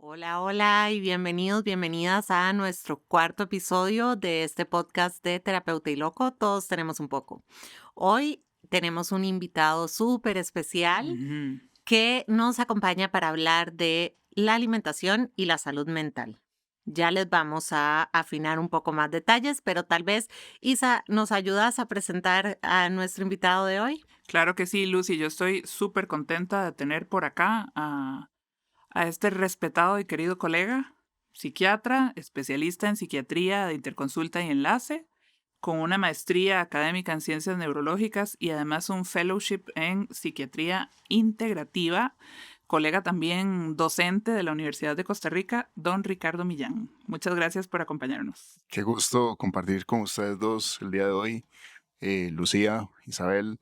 Hola, hola y bienvenidos, bienvenidas a nuestro cuarto episodio de este podcast de Terapeuta y Loco. Todos tenemos un poco. Hoy tenemos un invitado súper especial Ujú. que nos acompaña para hablar de la alimentación y la salud mental. Ya les vamos a afinar un poco más detalles, pero tal vez, Isa, ¿nos ayudas a presentar a nuestro invitado de hoy? Claro que sí, Lucy. Yo estoy súper contenta de tener por acá a este respetado y querido colega, psiquiatra, especialista en psiquiatría de interconsulta y enlace, con una maestría académica en ciencias neurológicas y además un fellowship en psiquiatría integrativa, colega también docente de la Universidad de Costa Rica, don Ricardo Millán. Muchas gracias por acompañarnos. Qué gusto compartir con ustedes dos el día de hoy. Lucía, Isabel,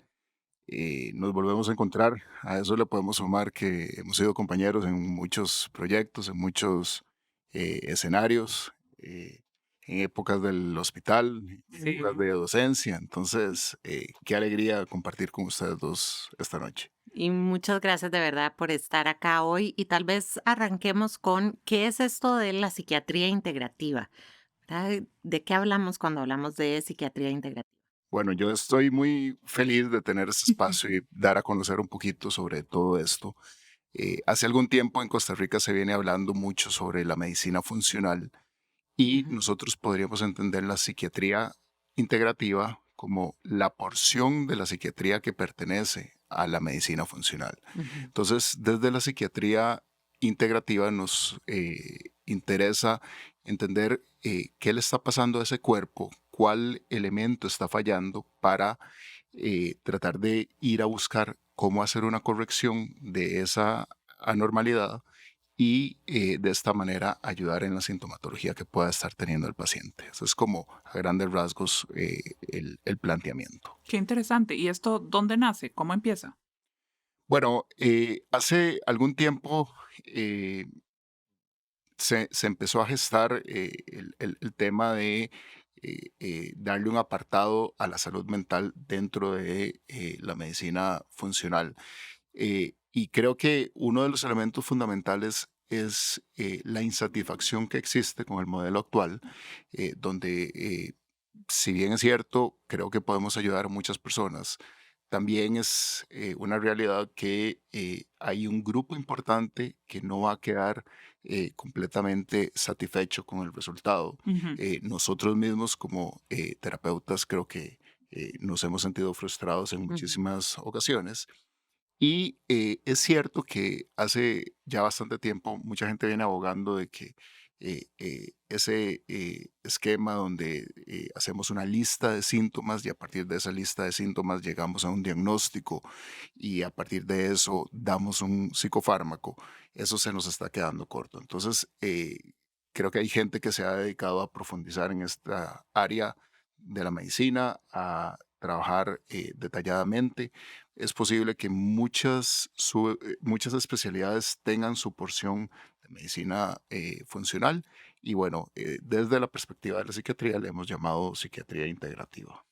nos volvemos a encontrar. A eso le podemos sumar que hemos sido compañeros en muchos proyectos, en muchos escenarios, en épocas del hospital, en Sí. épocas de docencia. Entonces, qué alegría compartir con ustedes dos esta noche. Y muchas gracias de verdad por estar acá hoy y tal vez arranquemos con ¿qué es esto de la psiquiatría integrativa? ¿Verdad? ¿De qué hablamos cuando hablamos de psiquiatría integrativa? Bueno, yo estoy muy feliz de tener este espacio y dar a conocer un poquito sobre todo esto. Hace algún tiempo en Costa Rica se viene hablando mucho sobre la medicina funcional y Ujú, nosotros podríamos entender la psiquiatría integrativa como la porción de la psiquiatría que pertenece a la medicina funcional. ujú, Entonces, desde la psiquiatría integrativa nos interesa entender qué le está pasando a ese cuerpo, cuál elemento está fallando para tratar de ir a buscar cómo hacer una corrección de esa anormalidad y de esta manera ayudar en la sintomatología que pueda estar teniendo el paciente. Eso es como a grandes rasgos el planteamiento. Qué interesante. ¿Y esto dónde nace? ¿Cómo empieza? Bueno, hace algún tiempo eh, se empezó a gestar el tema de darle un apartado a la salud mental dentro de la medicina funcional. Y creo que uno de los elementos fundamentales es la insatisfacción que existe con el modelo actual, donde, si bien es cierto, creo que podemos ayudar a muchas personas, también es una realidad que hay un grupo importante que no va a quedar completamente satisfecho con el resultado. Ujú. Nosotros mismos como terapeutas creo que nos hemos sentido frustrados en ujú, muchísimas ocasiones y es cierto que hace ya bastante tiempo mucha gente viene abogando de que ese esquema donde hacemos una lista de síntomas y a partir de esa lista de síntomas llegamos a un diagnóstico y a partir de eso damos un psicofármaco, eso se nos está quedando corto. Entonces, creo que hay gente que se ha dedicado a profundizar en esta área de la medicina, a trabajar detalladamente. Es posible que muchas especialidades tengan su porción de medicina funcional y bueno, desde la perspectiva de la psiquiatría le hemos llamado psiquiatría integrativa.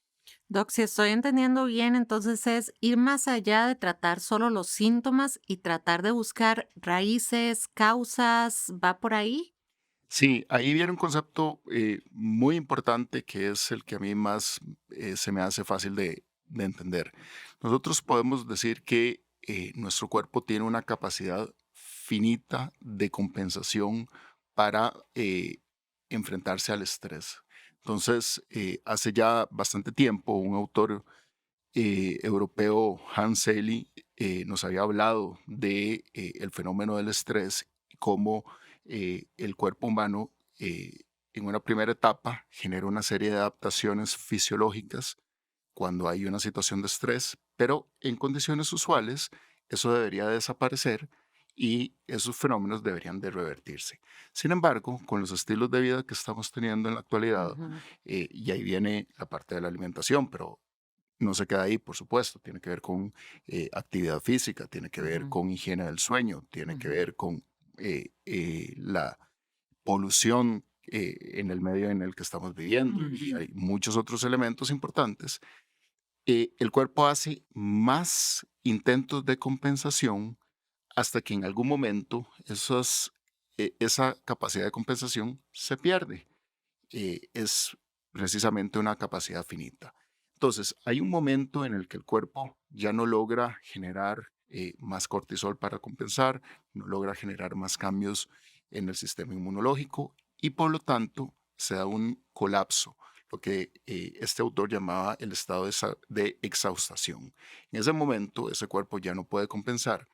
Doc, si estoy entendiendo bien, entonces es ir más allá de tratar solo los síntomas y tratar de buscar raíces, causas, ¿va por ahí? Sí, ahí viene un concepto muy importante que es el que a mí más se me hace fácil de entender. Nosotros podemos decir que nuestro cuerpo tiene una capacidad finita de compensación para enfrentarse al estrés. Entonces, hace ya bastante tiempo, un autor europeo, Hans Selye, nos había hablado de el fenómeno del estrés y cómo el cuerpo humano en una primera etapa genera una serie de adaptaciones fisiológicas cuando hay una situación de estrés, pero en condiciones usuales eso debería desaparecer y esos fenómenos deberían de revertirse. Sin embargo, con los estilos de vida que estamos teniendo en la actualidad, Ujú, y ahí viene la parte de la alimentación, pero no se queda ahí, por supuesto, tiene que ver con actividad física, tiene que ver ujú, con higiene del sueño, tiene que ujú, ver con la polución en el medio en el que estamos viviendo y Ujú. hay muchos otros elementos importantes. El cuerpo hace más intentos de compensación hasta que en algún momento esos esa capacidad de compensación se pierde. Es precisamente una capacidad finita. Entonces, hay un momento en el que el cuerpo ya no logra generar más cortisol para compensar, no logra generar más cambios en el sistema inmunológico y por lo tanto se da un colapso, lo que este autor llamaba el estado de exhaustación. En ese momento, ese cuerpo ya no puede compensar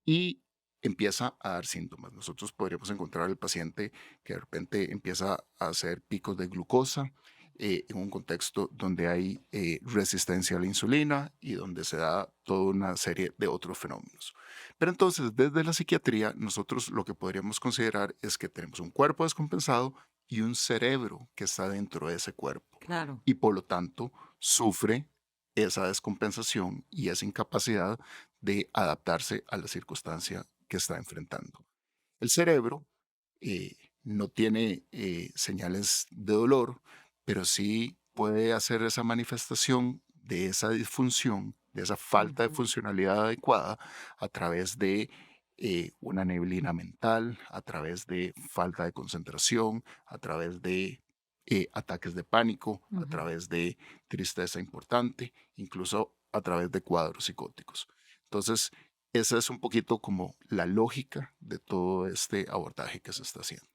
y empieza a dar síntomas. Nosotros podríamos encontrar al paciente que de repente empieza a hacer picos de glucosa en un contexto donde hay resistencia a la insulina y donde se da toda una serie de otros fenómenos. Pero entonces, desde la psiquiatría, nosotros lo que podríamos considerar es que tenemos un cuerpo descompensado y un cerebro que está dentro de ese cuerpo Claro. y por lo tanto sufre esa descompensación y esa incapacidad de adaptarse a la circunstancia que está enfrentando. El cerebro eh, no tiene señales de dolor, pero sí puede hacer esa manifestación de esa disfunción, de esa falta de Ujú. funcionalidad adecuada a través de una neblina mental, a través de falta de concentración, a través de ataques de pánico, a Ujú. través de tristeza importante, incluso a través de cuadros psicóticos. Entonces, esa es un poquito como la lógica de todo este abordaje que se está haciendo.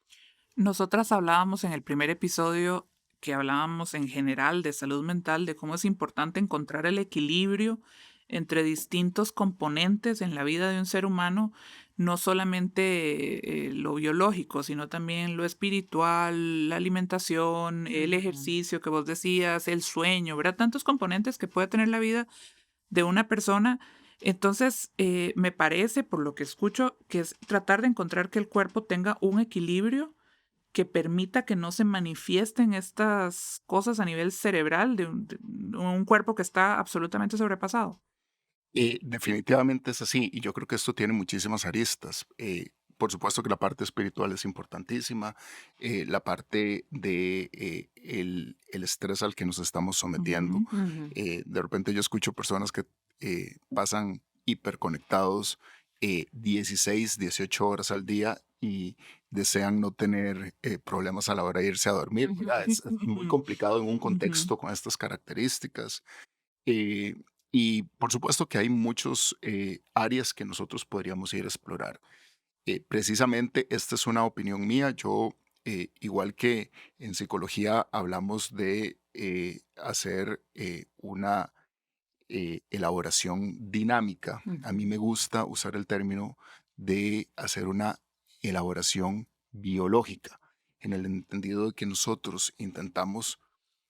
Nosotras hablábamos en el primer episodio que hablábamos en general de salud mental, de cómo es importante encontrar el equilibrio entre distintos componentes en la vida de un ser humano, no solamente lo biológico, sino también lo espiritual, la alimentación, el Ujú. ejercicio que vos decías, el sueño, ¿verdad? Tantos componentes que puede tener la vida de una persona. Entonces, me parece, por lo que escucho, que es tratar de encontrar que el cuerpo tenga un equilibrio que permita que no se manifiesten estas cosas a nivel cerebral de un cuerpo que está absolutamente sobrepasado. Definitivamente es así, y yo creo que esto tiene muchísimas aristas. Por supuesto que la parte espiritual es importantísima, la parte de el estrés al que nos estamos sometiendo. Ujú. Ujú. De repente yo escucho personas que pasan hiperconectados 16, 18 horas al día y desean no tener problemas a la hora de irse a dormir, ¿verdad? Es muy complicado en un Ujú. contexto con estas características. Eh, y por supuesto que hay muchos áreas que nosotros podríamos ir a explorar. Precisamente esta es una opinión mía. Yo, igual que en psicología hablamos de hacer una elaboración dinámica, a mí Ujú. me gusta usar el término de hacer una elaboración biológica, en el entendido de que nosotros intentamos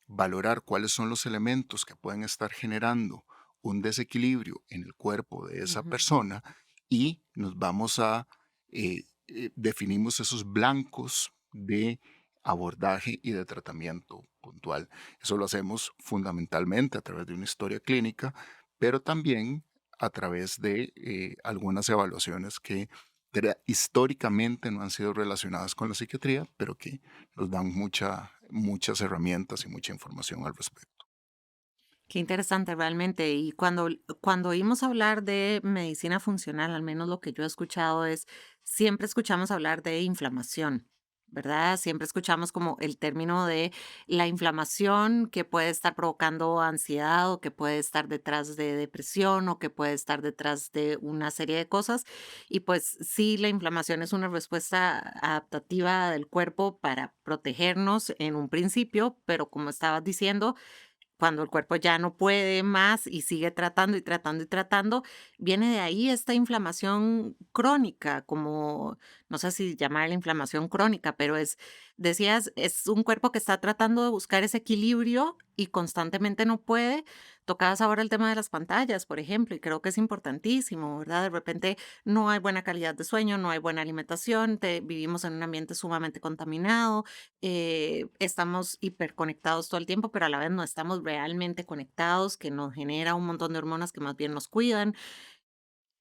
valorar cuáles son los elementos que pueden estar generando un desequilibrio en el cuerpo de esa Ujú. persona y nos vamos a definimos esos blancos de abordaje y de tratamiento puntual. Eso lo hacemos fundamentalmente a través de una historia clínica, pero también a través de algunas evaluaciones que históricamente no han sido relacionadas con la psiquiatría, pero que nos dan muchas herramientas y mucha información al respecto. Qué interesante realmente. Y cuando oímos hablar de medicina funcional, al menos lo que yo he escuchado es, siempre escuchamos hablar de inflamación, ¿verdad? Siempre escuchamos como el término de la inflamación que puede estar provocando ansiedad o que puede estar detrás de depresión o que puede estar detrás de una serie de cosas. Y pues sí, la inflamación es una respuesta adaptativa del cuerpo para protegernos en un principio, pero como estabas diciendo, cuando el cuerpo ya no puede más y sigue tratando y tratando y tratando, viene de ahí esta inflamación crónica, como no sé si llamarla inflamación crónica, pero decías, es un cuerpo que está tratando de buscar ese equilibrio y constantemente no puede. Tocabas ahora el tema de las pantallas, por ejemplo, y creo que es importantísimo, ¿verdad? De repente no hay buena calidad de sueño, no hay buena alimentación, vivimos en un ambiente sumamente contaminado, estamos hiperconectados todo el tiempo, pero a la vez no estamos realmente conectados, que nos genera un montón de hormonas que más bien nos cuidan.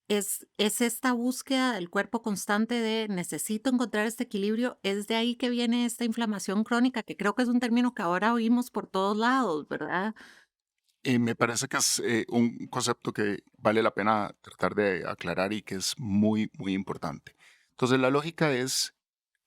Es esta búsqueda del cuerpo constante de necesito encontrar este equilibrio, es de ahí que viene esta inflamación crónica, que creo que es un término que ahora oímos por todos lados, ¿verdad? Me parece que es un concepto que vale la pena tratar de aclarar y que es muy importante. Entonces, la lógica es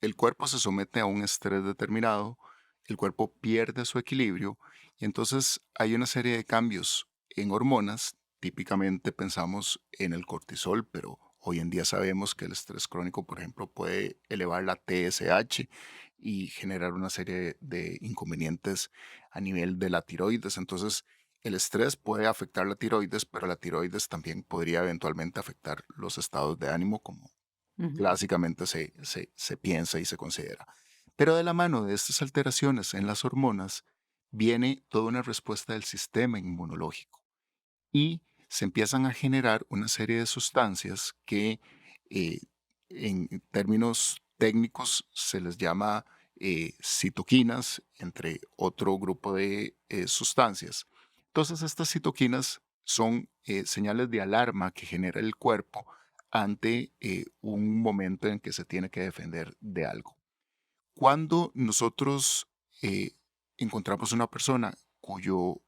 el cuerpo se somete a un estrés determinado, el cuerpo pierde su equilibrio y entonces hay una serie de cambios en hormonas. Típicamente pensamos en el cortisol, pero hoy en día sabemos que el estrés crónico, por ejemplo, puede elevar la TSH y generar una serie de inconvenientes a nivel de la tiroides. Entonces, el estrés puede afectar la tiroides, pero la tiroides también podría eventualmente afectar los estados de ánimo, como Ujú, clásicamente se piensa y se considera. Pero de la mano de estas alteraciones en las hormonas viene toda una respuesta del sistema inmunológico y se empiezan a generar una serie de sustancias que eh, en términos técnicos se les llama citoquinas, entre otro grupo de sustancias. Entonces estas citoquinas son señales de alarma que genera el cuerpo ante un momento en que se tiene que defender de algo. Cuando nosotros eh, encontramos una persona cuyo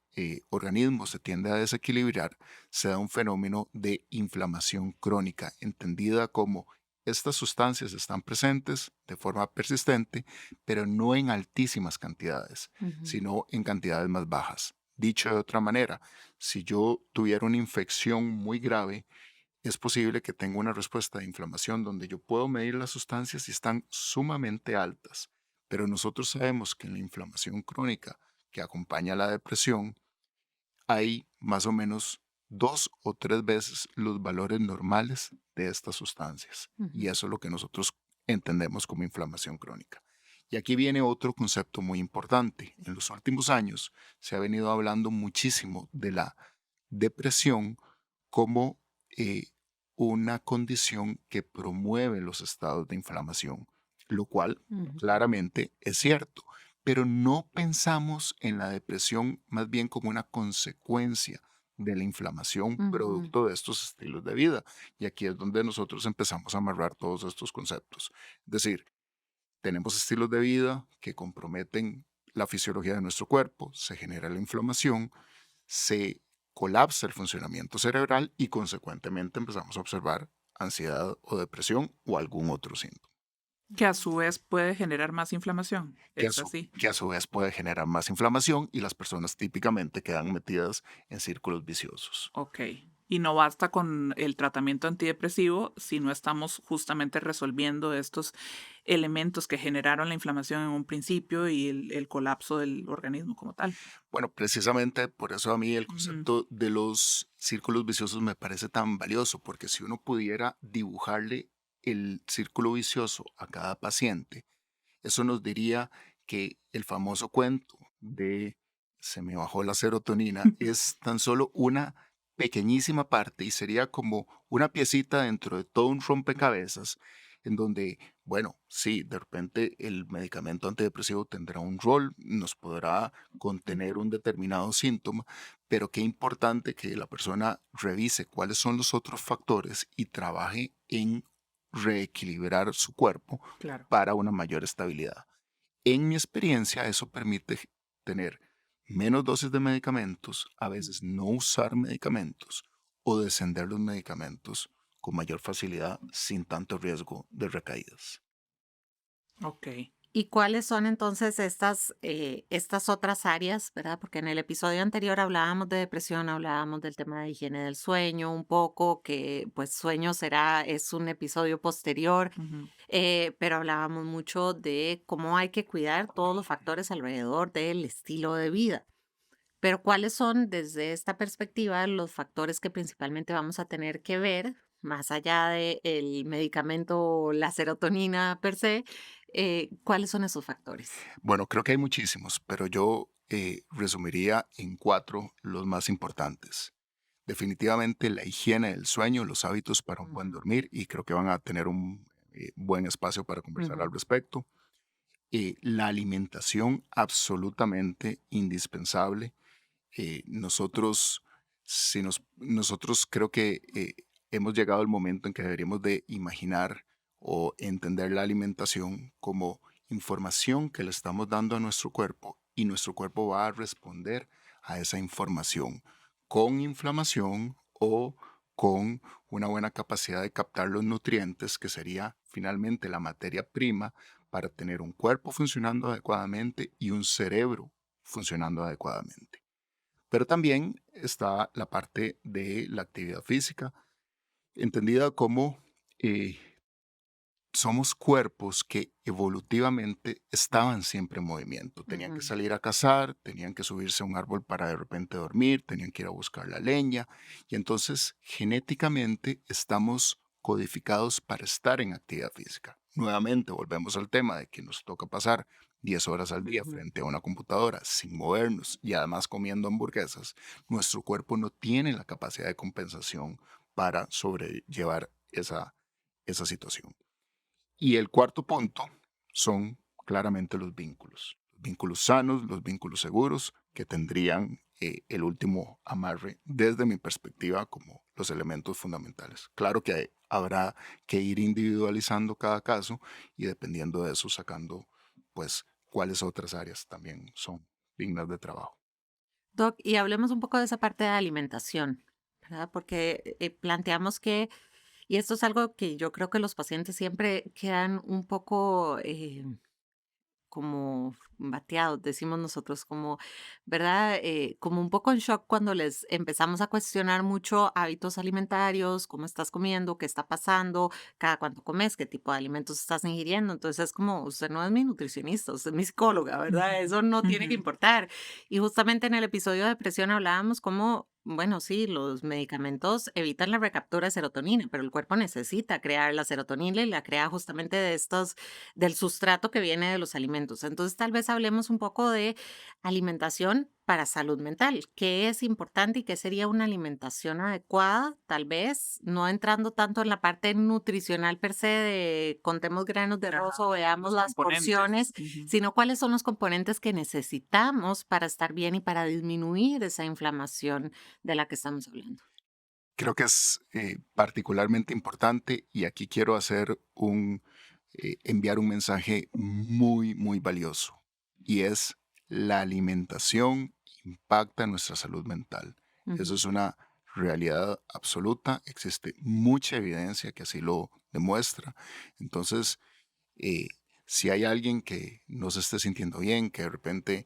organismo se tiende a desequilibrar, se da un fenómeno de inflamación crónica, entendida como estas sustancias están presentes de forma persistente, pero no en altísimas cantidades, ujú, sino en cantidades más bajas. Dicho de otra manera, si yo tuviera una infección muy grave, es posible que tenga una respuesta de inflamación donde yo puedo medir las sustancias y están sumamente altas, pero nosotros sabemos que en la inflamación crónica que acompaña a la depresión hay más o menos 2 o 3 veces los valores normales de estas sustancias. Y ujú. eso es lo que nosotros entendemos como inflamación crónica. Y aquí viene otro concepto muy importante. En los últimos años se ha venido hablando muchísimo de la depresión como eh, una condición que promueve los estados de inflamación, lo cual Ujú, claramente es cierto, pero no pensamos en la depresión más bien como una consecuencia de la inflamación ujú, producto de estos estilos de vida. Y aquí es donde nosotros empezamos a amarrar todos estos conceptos. Es decir, tenemos estilos de vida que comprometen la fisiología de nuestro cuerpo, se genera la inflamación, se colapsa el funcionamiento cerebral y consecuentemente empezamos a observar ansiedad o depresión o algún otro síntoma, Que a su vez puede generar más inflamación. que a Es su, así. que a su vez puede generar más inflamación y las personas típicamente quedan metidas en círculos viciosos. Ok. Y no basta con el tratamiento antidepresivo si no estamos justamente resolviendo estos elementos que generaron la inflamación en un principio y el colapso del organismo como tal. Bueno, precisamente por eso a mí el Ujú, concepto de los círculos viciosos me parece tan valioso, porque si uno pudiera dibujarle el círculo vicioso a cada paciente, eso nos diría que el famoso cuento de se me bajó la serotonina es tan solo una pequeñísima parte y sería como una piecita dentro de todo un rompecabezas en donde, bueno, sí, de repente el medicamento antidepresivo tendrá un rol, nos podrá contener un determinado síntoma, pero qué importante que la persona revise cuáles son los otros factores y trabaje en reequilibrar su cuerpo claro. para una mayor estabilidad. En mi experiencia, eso permite tener menos dosis de medicamentos, a veces no usar medicamentos o descender los medicamentos con mayor facilidad sin tanto riesgo de recaídas. Ok. ¿Y cuáles son entonces estas otras áreas, verdad? Porque en el episodio anterior hablábamos de depresión, hablábamos del tema de higiene del sueño, un poco, que pues sueño es un episodio posterior, Ujú. pero hablábamos mucho de cómo hay que cuidar todos los factores alrededor del estilo de vida. Pero ¿cuáles son desde esta perspectiva los factores que principalmente vamos a tener que ver, más allá del medicamento o la serotonina per se? ¿Cuáles son esos factores? Bueno, creo que hay muchísimos, pero yo resumiría en 4 los más importantes. Definitivamente la higiene del sueño, los hábitos para un buen Ujú, dormir, y creo que van a tener un buen espacio para conversar al ujú, respecto. La alimentación absolutamente indispensable. Nosotros, nosotros creo que hemos llegado al momento en que deberíamos de imaginar o entender la alimentación como información que le estamos dando a nuestro cuerpo y nuestro cuerpo va a responder a esa información con inflamación o con una buena capacidad de captar los nutrientes, que sería finalmente la materia prima para tener un cuerpo funcionando adecuadamente y un cerebro funcionando adecuadamente. Pero también está la parte de la actividad física, entendida como eh, somos cuerpos que evolutivamente estaban siempre en movimiento. Tenían que Ujú, salir a cazar, tenían que subirse a un árbol para de repente dormir, tenían que ir a buscar la leña. Y entonces genéticamente estamos codificados para estar en actividad física. Nuevamente volvemos al tema de que nos toca pasar 10 horas al día ujú. frente a una computadora sin movernos y además comiendo hamburguesas. Nuestro cuerpo no tiene la capacidad de compensación para sobrellevar esa situación. Y el cuarto punto son claramente los vínculos sanos, los vínculos seguros que tendrían el último amarre desde mi perspectiva como los elementos fundamentales. Claro que habrá que ir individualizando cada caso y dependiendo de eso sacando pues cuáles otras áreas también son dignas de trabajo. Doc, y hablemos un poco de esa parte de alimentación, ¿verdad? Porque planteamos que, y esto es algo que yo creo que los pacientes siempre quedan un poco como bateados, decimos nosotros, como, ¿verdad? Como un poco en shock cuando les empezamos a cuestionar mucho hábitos alimentarios, cómo estás comiendo, qué está pasando, cada cuánto comes, qué tipo de alimentos estás ingiriendo. Entonces es como, usted no es mi nutricionista, usted es mi psicóloga, ¿verdad? Ujú, Eso no tiene que ujú. importar. Y justamente en el episodio de depresión hablábamos cómo, bueno, sí, los medicamentos evitan la recaptura de serotonina, pero el cuerpo necesita crear la serotonina y la crea justamente de estos del sustrato que viene de los alimentos. Entonces, tal vez hablemos un poco de alimentación para salud mental. ¿Qué es importante y qué sería una alimentación adecuada? Tal vez no entrando tanto en la parte nutricional per se de contemos granos de arroz Ajá, o veamos los las componentes. porciones, Ujú. sino cuáles son los componentes que necesitamos para estar bien y para disminuir esa inflamación de la que estamos hablando. Creo que es particularmente importante y aquí quiero enviar un mensaje muy, muy valioso y es la alimentación impacta nuestra salud mental. Eso Ujú, es una realidad absoluta, existe mucha evidencia que así lo demuestra. Entonces, eh, si hay alguien que no se esté sintiendo bien, que de repente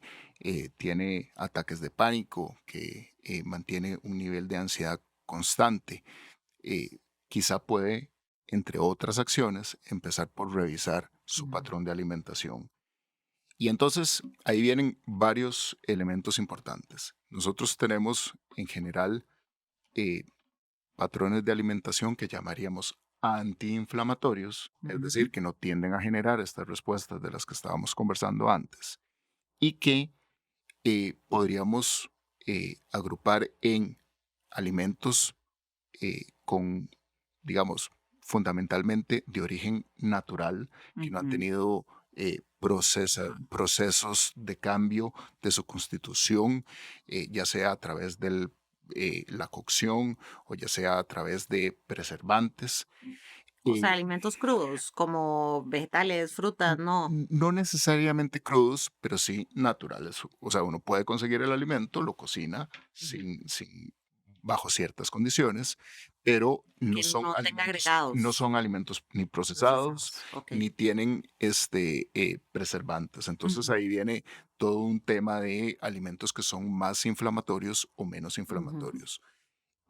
tiene ataques de pánico, que mantiene un nivel de ansiedad constante, quizá puede, entre otras acciones, empezar por revisar su ujú, patrón de alimentación. Y entonces ahí vienen varios elementos importantes. Nosotros tenemos en general eh, patrones de alimentación que llamaríamos antiinflamatorios, es Ujú. decir, que no tienden a generar estas respuestas de las que estábamos conversando antes y que podríamos agrupar en alimentos con, digamos, fundamentalmente de origen natural, que no han Ujú. tenido Ajá. procesos de cambio de su constitución, ya sea a través de la cocción o ya sea a través de preservantes. o sea, eh, alimentos crudos, como vegetales, frutas, no. no necesariamente crudos, pero sí naturales. O sea, uno puede conseguir el alimento, lo cocina Ujú. bajo ciertas condiciones, pero Que no tenga no agregados son alimentos ni procesados, procesados. Okey. ni tienen preservantes. Entonces Ujú. ahí viene todo un tema de alimentos que son más inflamatorios o menos Ujú, inflamatorios.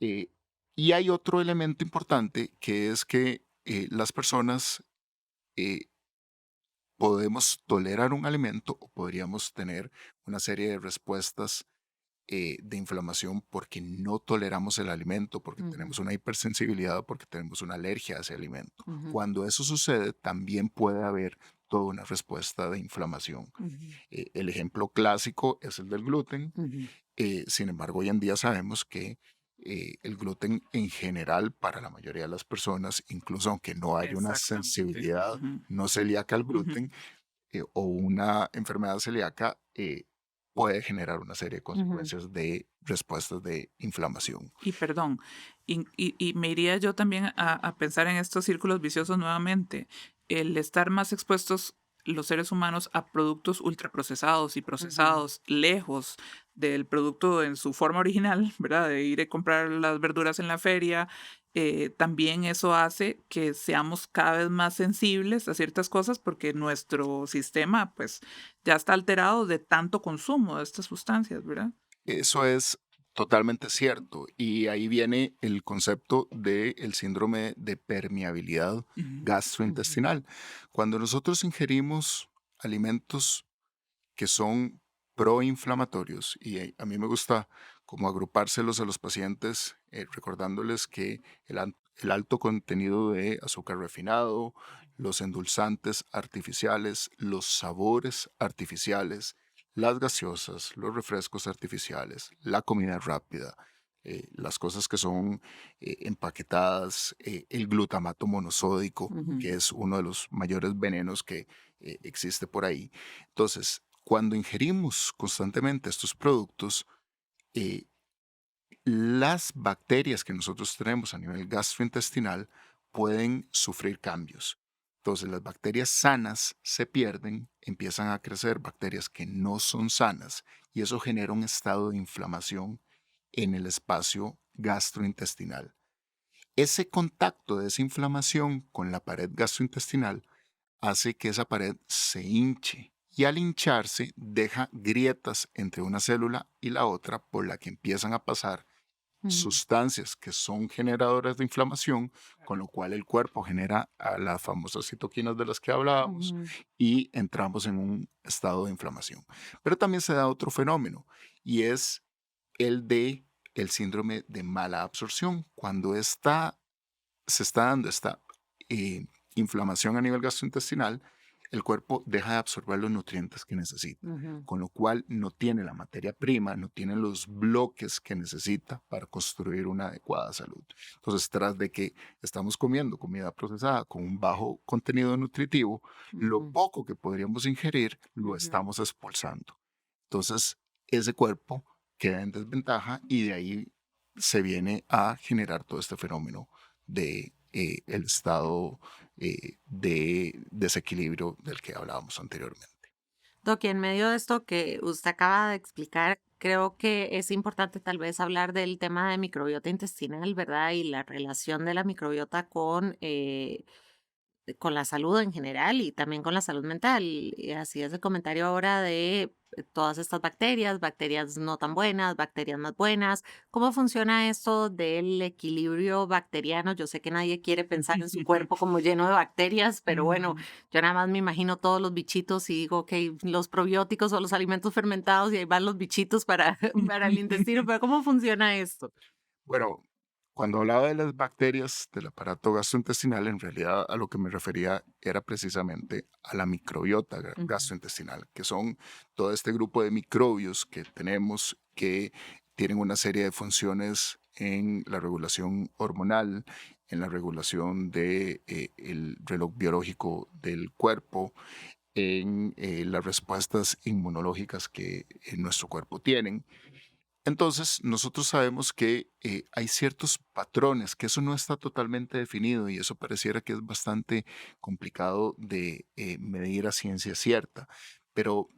Eh, y hay otro elemento importante que es que las personas eh, podemos tolerar un alimento o podríamos tener una serie de respuestas de inflamación porque no toleramos el alimento, porque ujú, tenemos una hipersensibilidad o porque tenemos una alergia a ese alimento. ujú, Cuando eso sucede, también puede haber toda una respuesta de inflamación. ujú, El ejemplo clásico es el del gluten. ujú. Sin embargo, hoy en día sabemos que el gluten en general para la mayoría de las personas, incluso aunque no haya una Exactamente. sensibilidad Ujú, no celíaca al ujú. gluten, o una enfermedad celíaca puede generar una serie de Ujú, consecuencias de respuestas de inflamación. Y perdón, y me iría yo también a pensar en estos círculos viciosos nuevamente. El estar más expuestos los seres humanos a productos ultraprocesados y ujú, procesados lejos del producto en su forma original, ¿verdad? De ir a comprar las verduras en la feria, también eso hace que seamos cada vez más sensibles a ciertas cosas porque nuestro sistema pues ya está alterado de tanto consumo de estas sustancias, ¿verdad? Eso es totalmente cierto. Y ahí viene el concepto del síndrome de permeabilidad Ujú, Ujú. gastrointestinal. Cuando nosotros ingerimos alimentos que son proinflamatorios, y a mí me gusta como agrupárselos a los pacientes, recordándoles que el alto contenido de azúcar refinado, los endulzantes artificiales, los sabores artificiales, las gaseosas, los refrescos artificiales, la comida rápida, las cosas que son empaquetadas, el glutamato monosódico, Ujú. que es uno de los mayores venenos que existe por ahí. Entonces, cuando ingerimos constantemente estos productos, eh, las bacterias que nosotros tenemos a nivel gastrointestinal pueden sufrir cambios. Entonces, las bacterias sanas se pierden, empiezan a crecer bacterias que no son sanas y eso genera un estado de inflamación en el espacio gastrointestinal. Ese contacto de esa inflamación con la pared gastrointestinal hace que esa pared se hinche y al hincharse deja grietas entre una célula y la otra por la que empiezan a pasar Ujú. sustancias que son generadoras de inflamación, con lo cual el cuerpo genera a las famosas citoquinas de las que hablábamos Ujú. y entramos en un estado de inflamación. Pero también se da otro fenómeno y es el de el síndrome de mala absorción. Cuando se está dando esta eh, inflamación a nivel gastrointestinal, el cuerpo deja de absorber los nutrientes que necesita, Ujú. con lo cual no tiene la materia prima, no tiene los bloques que necesita para construir una adecuada salud. Entonces, tras de que estamos comiendo comida procesada con un bajo contenido nutritivo, lo Ujú. poco que podríamos ingerir lo Ujú. estamos expulsando. Entonces, ese cuerpo queda en desventaja y de ahí se viene a generar todo este fenómeno de el estado de desequilibrio del que hablábamos anteriormente. Doc, y en medio de esto que usted acaba de explicar, creo que es importante tal vez hablar del tema de microbiota intestinal, ¿verdad? Y la relación de la microbiota con la salud en general y también con la salud mental. Y así es el comentario ahora de todas estas bacterias, bacterias no tan buenas, bacterias más buenas. ¿Cómo funciona esto del equilibrio bacteriano? Yo sé que nadie quiere pensar en su cuerpo como lleno de bacterias, pero bueno, Ujú. yo nada más me imagino todos los bichitos y digo, ok, los probióticos o los alimentos fermentados y ahí van los bichitos para, para el intestino, pero ¿cómo funciona esto? Bueno, cuando hablaba de las bacterias del aparato gastrointestinal, en realidad a lo que me refería era precisamente a la microbiota Ujú. gastrointestinal, que son todo este grupo de microbios que tenemos que tienen una serie de funciones en la regulación hormonal, en la regulación de, el reloj biológico del cuerpo, en las respuestas inmunológicas que nuestro cuerpo tienen. Entonces, nosotros sabemos que hay ciertos patrones, que eso no está totalmente definido y eso pareciera que es bastante complicado de medir a ciencia cierta, pero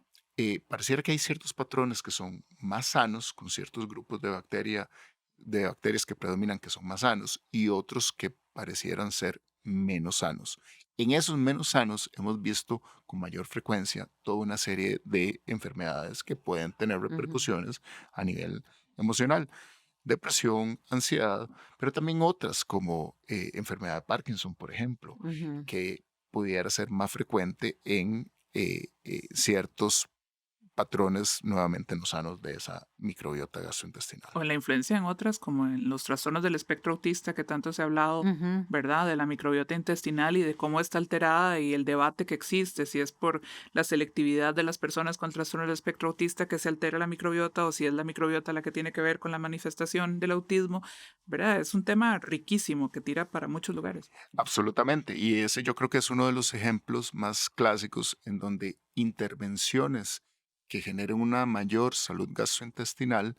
pareciera que hay ciertos patrones que son más sanos, con ciertos grupos de bacterias que predominan que son más sanos y otros que parecieran ser menos sanos. En esos menos sanos hemos visto con mayor frecuencia toda una serie de enfermedades que pueden tener Ujú. repercusiones a nivel emocional, depresión, ansiedad, pero también otras como enfermedad de Parkinson, por ejemplo, Ujú. que pudiera ser más frecuente en ciertos patrones nuevamente no sanos de esa microbiota gastrointestinal. O la influencia en otras, como en los trastornos del espectro autista que tanto se ha hablado, Ujú. ¿verdad? De la microbiota intestinal y de cómo está alterada y el debate que existe, si es por la selectividad de las personas con trastorno del espectro autista que se altera la microbiota o si es la microbiota la que tiene que ver con la manifestación del autismo, ¿verdad? Es un tema riquísimo que tira para muchos lugares. Absolutamente. Y ese yo creo que es uno de los ejemplos más clásicos en donde intervenciones que generen una mayor salud gastrointestinal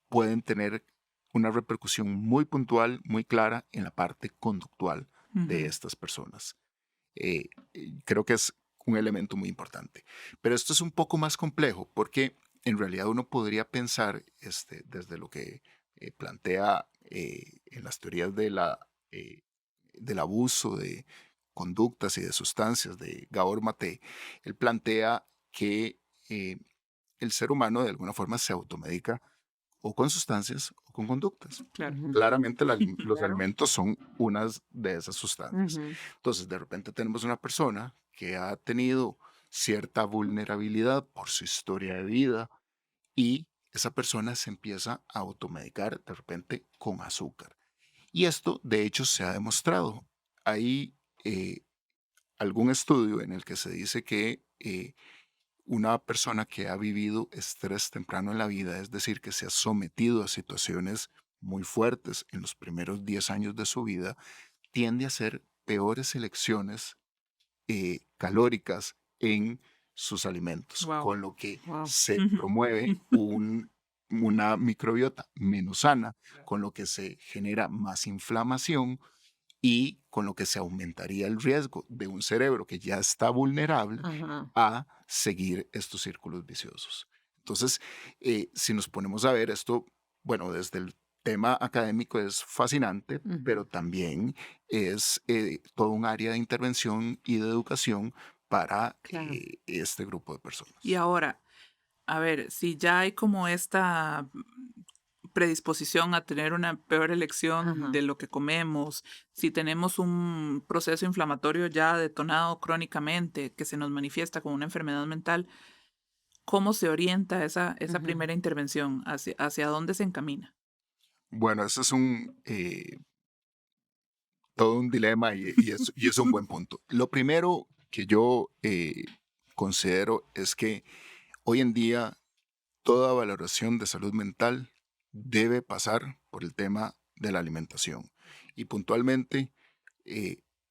pueden tener una repercusión muy puntual, muy clara en la parte conductual de Ujú. estas personas. Creo que es un elemento muy importante. Pero esto es un poco más complejo porque en realidad uno podría pensar desde lo que plantea en las teorías de la eh, del abuso de conductas y de sustancias de Gabor Maté, él plantea que eh, el ser humano de alguna forma se automedica o con sustancias o con conductas. Claro. Ujú, Claramente los Claro. alimentos son unas de esas sustancias. ujú, Entonces, de repente tenemos una persona que ha tenido cierta vulnerabilidad por su historia de vida y esa persona se empieza a automedicar de repente con azúcar. Y esto, de hecho, se ha demostrado. Hay algún estudio en el que se dice que una persona que ha vivido estrés temprano en la vida, es decir, que se ha sometido a situaciones muy fuertes en los primeros 10 años de su vida, tiende a hacer peores elecciones calóricas en sus alimentos, Wow. con lo que wow. se promueve una microbiota menos sana, con lo que se genera más inflamación y con lo que se aumentaría el riesgo de un cerebro que ya está vulnerable Ajá. a seguir estos círculos viciosos. Entonces, si nos ponemos a ver esto, bueno, desde el tema académico es fascinante, Ujú, pero también es todo un área de intervención y de educación para claro. este grupo de Y personas. ahora, a ver, si ya hay como esta predisposición a tener una peor elección Ajá. de lo que comemos, si tenemos un proceso inflamatorio ya detonado crónicamente que se nos manifiesta como una enfermedad mental, ¿cómo se orienta esa Ujú, primera intervención? ¿Hacia dónde se encamina? Bueno, ese es todo un dilema y es un buen punto. Lo primero que yo considero es que hoy en día toda valoración de salud mental debe pasar por el tema de la alimentación. Y puntualmente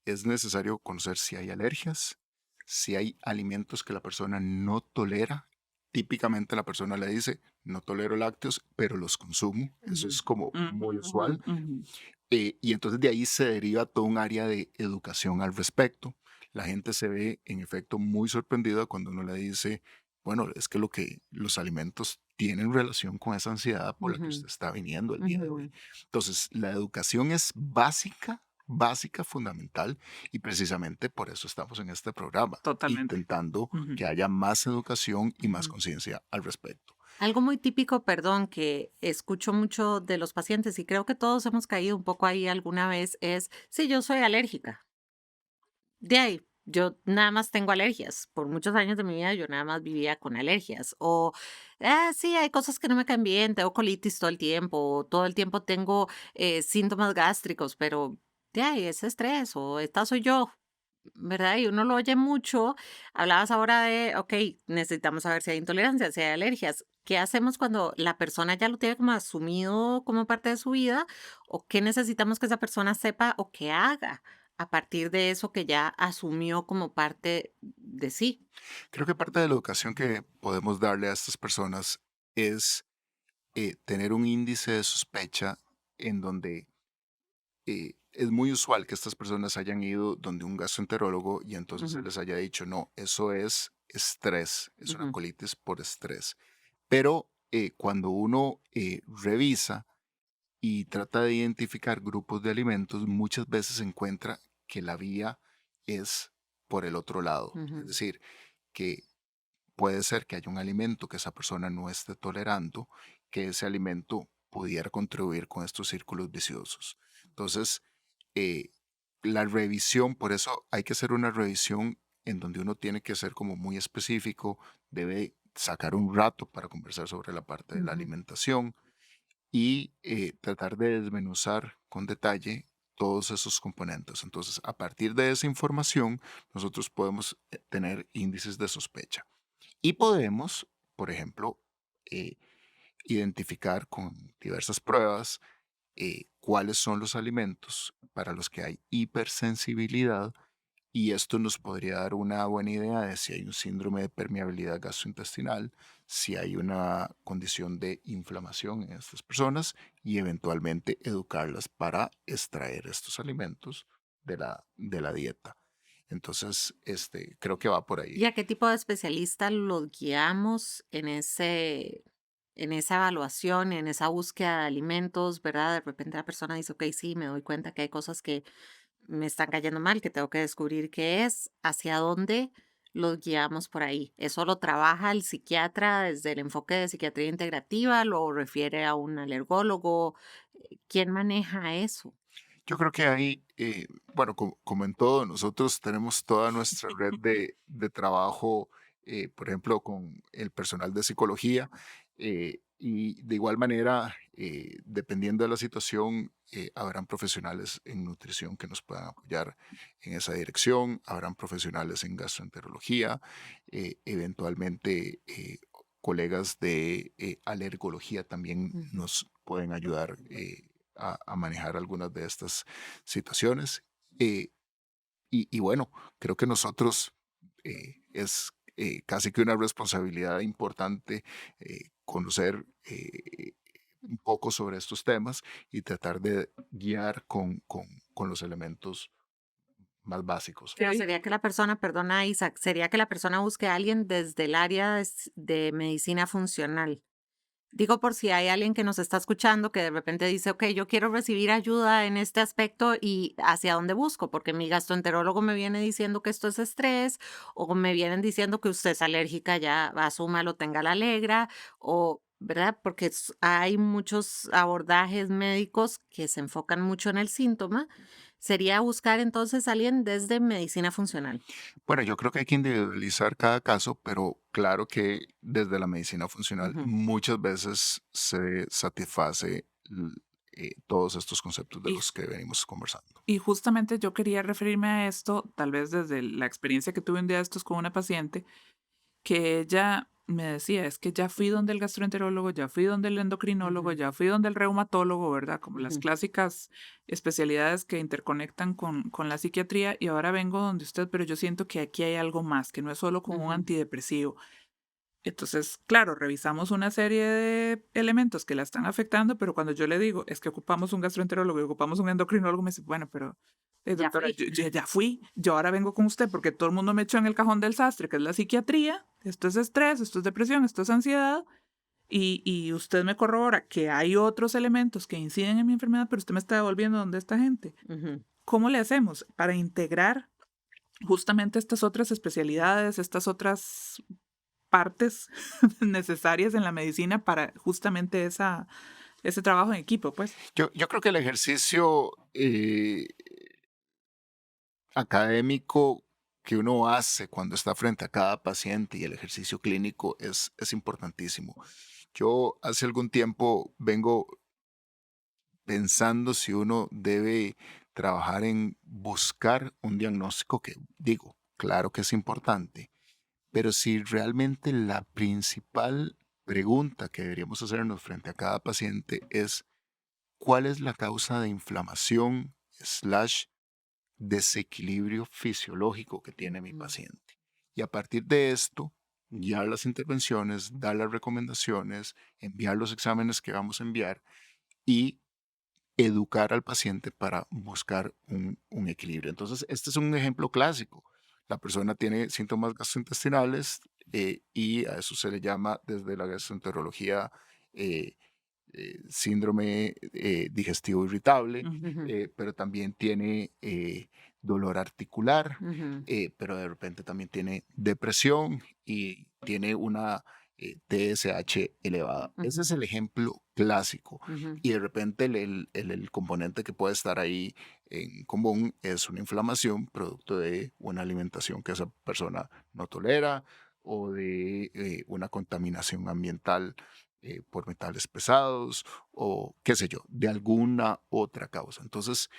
es necesario conocer si hay alergias, si hay alimentos que la persona no tolera. Típicamente la persona le dice, no tolero lácteos, pero los consumo. Eso ujú, es como Ujú, muy ujú, usual. ujú. Y entonces de ahí se deriva todo un área de educación al respecto. La gente se ve en efecto muy sorprendida cuando uno le dice, bueno, es que los alimentos tienen relación con esa ansiedad por la que ujú, usted está viniendo el día de hoy. ujú. Entonces, la educación es básica, básica, fundamental, y precisamente por eso estamos en este programa, Totalmente. intentando Ujú, que haya más educación y más Ujú. conciencia al respecto. Algo muy típico, perdón, que escucho mucho de los pacientes y creo que todos hemos caído un poco ahí alguna vez es, sí, yo soy alérgica. De ahí, yo nada más tengo alergias. Por muchos años de mi vida yo nada más vivía con alergias. O, sí, hay cosas que no me caen bien, tengo colitis todo el tiempo, o todo el tiempo tengo síntomas gástricos, pero de ahí es estrés o esta soy yo. ¿Verdad? Y uno lo oye mucho. Hablabas ahora de, ok, necesitamos saber si hay intolerancia, si hay alergias. ¿Qué hacemos cuando la persona ya lo tiene como asumido como parte de su vida? ¿O qué necesitamos que esa persona sepa o que haga a partir de eso que ya asumió como parte de sí? Creo que parte de la educación que podemos darle a estas personas es tener un índice de sospecha en donde es muy usual que estas personas hayan ido donde un gastroenterólogo y entonces se Ujú, les haya dicho, no, eso es estrés, es una ujú, colitis por estrés. Pero cuando uno revisa y trata de identificar grupos de alimentos, muchas veces encuentra que la vía es por el otro lado. Es ujú, decir, que puede ser que haya un alimento que esa persona no esté tolerando, que ese alimento pudiera contribuir con estos círculos viciosos. Entonces, eh, la revisión, por eso hay que hacer una revisión en donde uno tiene que ser como muy específico, debe sacar un rato para conversar sobre la parte de la ujú. alimentación y tratar de desmenuzar con detalle todos esos componentes. Entonces, a partir de esa información, nosotros podemos tener índices de sospecha. Y podemos, por ejemplo, eh, identificar con diversas pruebas cuáles son los alimentos para los que hay hipersensibilidad y esto nos podría dar una buena idea de si hay un síndrome de permeabilidad gastrointestinal, si hay una condición de inflamación en estas personas y eventualmente educarlas para extraer estos alimentos de la dieta. Entonces, creo que va por ahí. ¿Y a qué tipo de especialista los guiamos en ese? en esa evaluación, en esa búsqueda de alimentos, ¿verdad? De repente la persona dice, ok, sí, me doy cuenta que hay cosas que me están cayendo mal, que tengo que descubrir qué es, hacia dónde los guiamos por ahí. ¿Eso lo trabaja el psiquiatra desde el enfoque de psiquiatría integrativa? ¿Lo refiere a un alergólogo? ¿Quién maneja eso? Yo creo que hay, bueno, como en todo, nosotros tenemos toda nuestra red de trabajo, por ejemplo, con el personal de psicología, y de igual manera, dependiendo de la situación, habrán profesionales en nutrición que nos puedan apoyar en esa dirección, habrán profesionales en gastroenterología, eventualmente colegas de alergología también Ujú. nos pueden ayudar. A manejar algunas de estas situaciones. Eh, y bueno, creo que nosotros es casi que una responsabilidad importante conocer un poco sobre estos temas y tratar de guiar con los elementos más básicos. Pero Ok. sería que la persona, perdona Isaac, sería que la persona busque a alguien desde el área de medicina funcional. Digo por si hay alguien que nos está escuchando que de repente dice, ok, yo quiero recibir ayuda en este aspecto y hacia dónde busco, porque mi gastroenterólogo me viene diciendo que esto es estrés, o me vienen diciendo que usted es alérgica, ya asúmalo, tenga la alegra, o, ¿verdad? Porque hay muchos abordajes médicos que se enfocan mucho en el síntoma. Sería buscar entonces a alguien desde medicina funcional. Bueno, yo creo que hay que individualizar cada caso, pero claro que desde la medicina funcional Ujú. muchas veces se satisface todos estos conceptos de Y, los que venimos conversando. y justamente yo quería referirme a esto, tal vez desde la experiencia que tuve un día de estos con una paciente, que ella me decía, es que ya fui donde el gastroenterólogo, ya fui donde el endocrinólogo, Ujú, ya fui donde el reumatólogo, ¿verdad? Como las ujú, clásicas especialidades que interconectan con la psiquiatría y ahora vengo donde usted, pero yo siento que aquí hay algo más, que no es solo con un ujú, antidepresivo. Entonces, claro, revisamos una serie de elementos que la están afectando, pero cuando yo le digo, es que ocupamos un gastroenterólogo y ocupamos un endocrinólogo, me dice, bueno, pero ya doctora, fui. yo ya fui, yo ahora vengo con usted porque todo el mundo me echó en el cajón del sastre, que es la psiquiatría, esto es estrés, esto es depresión, esto es ansiedad, y usted me corrobora que hay otros elementos que inciden en mi enfermedad, pero usted me está devolviendo donde esta gente. Ujú. ¿Cómo le hacemos para integrar justamente estas otras especialidades, estas otras partes necesarias en la medicina para justamente ese trabajo en equipo, pues? Yo creo que el ejercicio académico que uno hace cuando está frente a cada paciente y el ejercicio clínico es importantísimo. Yo hace algún tiempo vengo pensando si uno debe trabajar en buscar un diagnóstico que digo, claro que es importante, pero si realmente la principal pregunta que deberíamos hacernos frente a cada paciente es cuál es la causa de inflamación slash desequilibrio fisiológico que tiene mi Ujú. paciente. Y a partir de esto, guiar las intervenciones, dar las recomendaciones, enviar los exámenes que vamos a enviar y educar al paciente para buscar un equilibrio. Entonces, este es un ejemplo clásico. La persona tiene síntomas gastrointestinales y a eso se le llama desde la gastroenterología eh, síndrome digestivo irritable, Ujú. Ujú, pero también tiene dolor articular, ujú, pero de repente también tiene depresión y tiene una TSH elevada. Ese es ujú, el ejemplo clásico. ujú, Y de repente el componente que puede estar ahí en común es una inflamación producto de una alimentación que esa persona no tolera o de una contaminación ambiental por metales pesados o qué sé yo, de alguna otra causa. Entonces,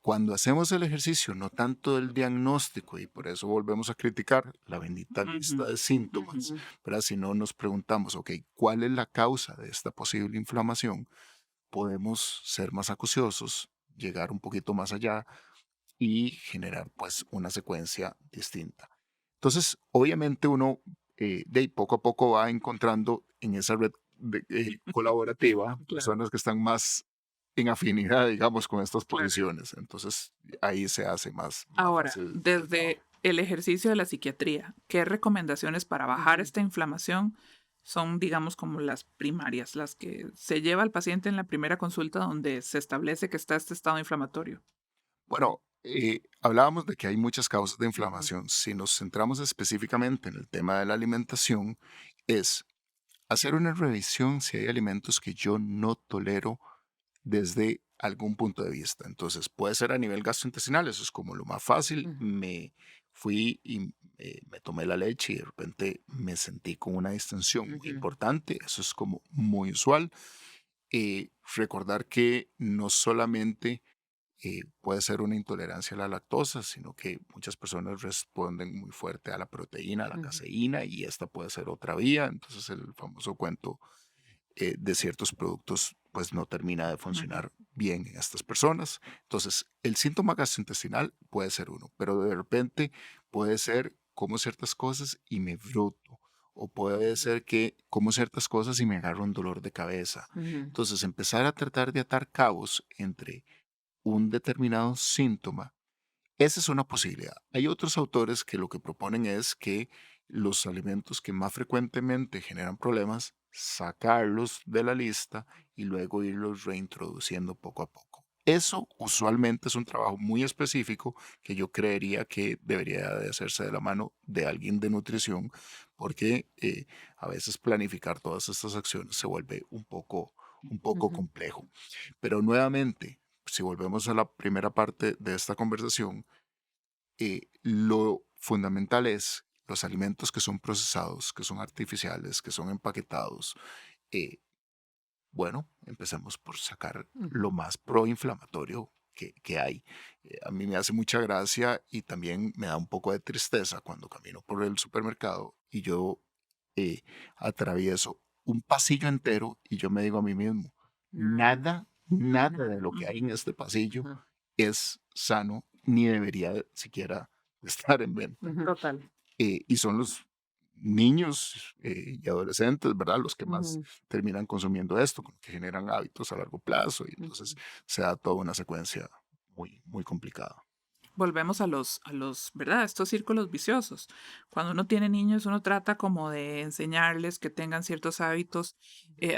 cuando hacemos el ejercicio, no tanto el diagnóstico, y por eso volvemos a criticar la bendita lista Ujú. de síntomas, ujú. ¿verdad? Si no nos preguntamos, ok, ¿cuál es la causa de esta posible inflamación? Podemos ser más acuciosos, llegar un poquito más allá y generar pues una secuencia distinta. Entonces, obviamente uno de ahí poco a poco va encontrando en esa red colaborativa Claro, personas que están más en afinidad, digamos, con estas claro. posiciones. Entonces, ahí se hace más Ahora, fácil el trabajo. desde el ejercicio de la psiquiatría, ¿qué recomendaciones para bajar Ujú. esta inflamación son, digamos, como las primarias, las que se lleva al paciente en la primera consulta donde se establece que está este estado inflamatorio. Bueno, hablábamos de que hay muchas causas de Ujú, inflamación. Si nos centramos específicamente en el tema de la alimentación, es hacer una revisión si hay alimentos que yo no tolero desde algún punto de vista. Entonces, puede ser a nivel gastrointestinal, eso es como lo más fácil. ujú, Me fui y me tomé la leche y de repente me sentí con una distensión muy ujú, importante, eso es como muy usual. Recordar que no solamente puede ser una intolerancia a la lactosa, sino que muchas personas responden muy fuerte a la proteína, a la ujú, caseína, y esta puede ser otra vía. Entonces, el famoso cuento de ciertos productos pues no termina de Ujú, funcionar bien en estas personas. Entonces, el síntoma gastrointestinal puede ser uno, pero de repente puede ser como ciertas cosas y me broto, o puede ujú, ser que como ciertas cosas y me agarro un dolor de cabeza. ujú, Entonces, empezar a tratar de atar cabos entre un determinado síntoma, esa es una posibilidad. Hay otros autores que lo que proponen es que los alimentos que más frecuentemente generan problemas, sacarlos de la lista y luego irlos reintroduciendo poco a poco. Eso usualmente es un trabajo muy específico que yo creería que debería de hacerse de la mano de alguien de nutrición, porque a veces planificar todas estas acciones se vuelve un poco ujú, complejo. Pero nuevamente, si volvemos a la primera parte de esta conversación, lo fundamental es los alimentos que son procesados, que son artificiales, que son empaquetados. eh, bueno, empecemos por sacar ujú. lo más proinflamatorio que hay. A mí me hace mucha gracia y también me da un poco de tristeza cuando camino por el supermercado y yo eh, atravieso un pasillo entero y yo me digo a mí mismo, Ah, nada de lo que hay ujú. en este pasillo ajá, es sano ni debería siquiera estar en venta. ujú, Total. Y son los niños y adolescentes, ¿verdad? Los que más ujú, terminan consumiendo esto, que generan hábitos a largo plazo y entonces ujú, se da toda una secuencia muy complicada. Volvemos ¿verdad? Estos círculos viciosos. Cuando uno tiene niños, uno trata como de enseñarles que tengan ciertos hábitos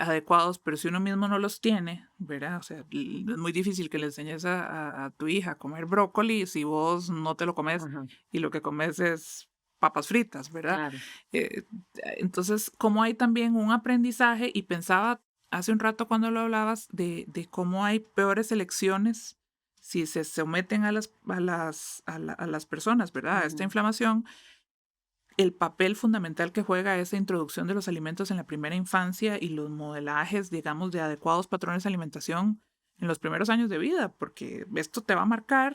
adecuados, pero si uno mismo no los tiene, ¿verdad? O sea, es muy difícil que le enseñes a tu hija a comer brócoli si vos no te lo comes ajá, y lo que comes es papas fritas, ¿verdad? claro. Eh, entonces, como hay también un aprendizaje, y pensaba hace un rato cuando lo hablabas de cómo hay peores elecciones si se someten a las personas, ¿verdad? A esta Ujú, inflamación, el papel fundamental que juega esa introducción de los alimentos en la primera infancia y los modelajes, digamos, de adecuados patrones de alimentación en los primeros años de vida, porque esto te va a marcar